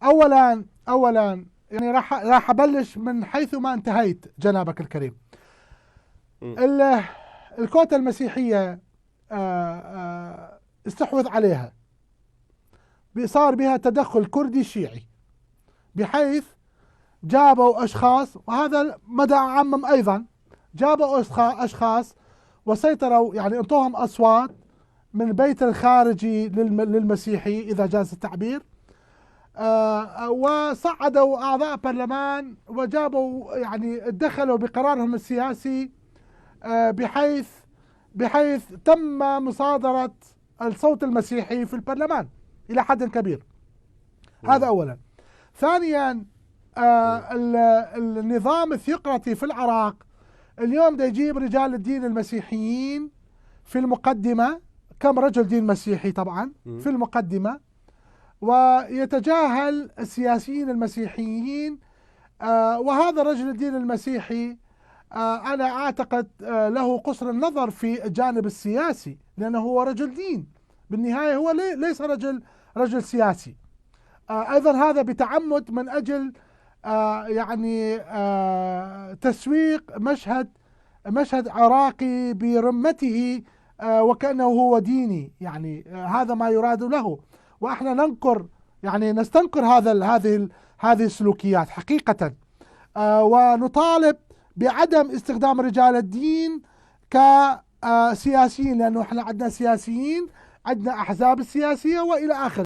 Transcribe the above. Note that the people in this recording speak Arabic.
اولا يعني راح ابلش من حيث ما انتهيت جنابك الكريم. الكوتا المسيحيه استحوذ عليها، صار بها تدخل كردي شيعي، بحيث جابوا اشخاص، وهذا مدى اعمم ايضا، جابوا اشخاص وسيطروا، يعني انطوهم اصوات من البيت الخارجي للمسيحي اذا جاز التعبير، وصعدوا اعضاء برلمان وجابوا، يعني دخلوا بقرارهم السياسي، بحيث تم مصادرة الصوت المسيحي في البرلمان الى حد كبير. هذا اولا. ثانيا، النظام الثيوقراطي في العراق اليوم دا يجيب رجال الدين المسيحيين في المقدمة، كم رجل دين مسيحي طبعا في المقدمة، ويتجاهل السياسيين المسيحيين. وهذا رجل الدين المسيحي أنا أعتقد له قصر النظر في الجانب السياسي، لأنه هو رجل دين بالنهاية، هو ليس رجل سياسي. أيضا هذا بتعمد من أجل يعني تسويق مشهد عراقي برمته، وكأنه هو ديني، يعني هذا ما يراد له. واحنا ننكر، يعني نستنكر هذه السلوكيات حقيقة، ونطالب بعدم استخدام رجال الدين كسياسيين، لأنه احنا عندنا سياسيين، عندنا أحزاب السياسية وإلى آخره.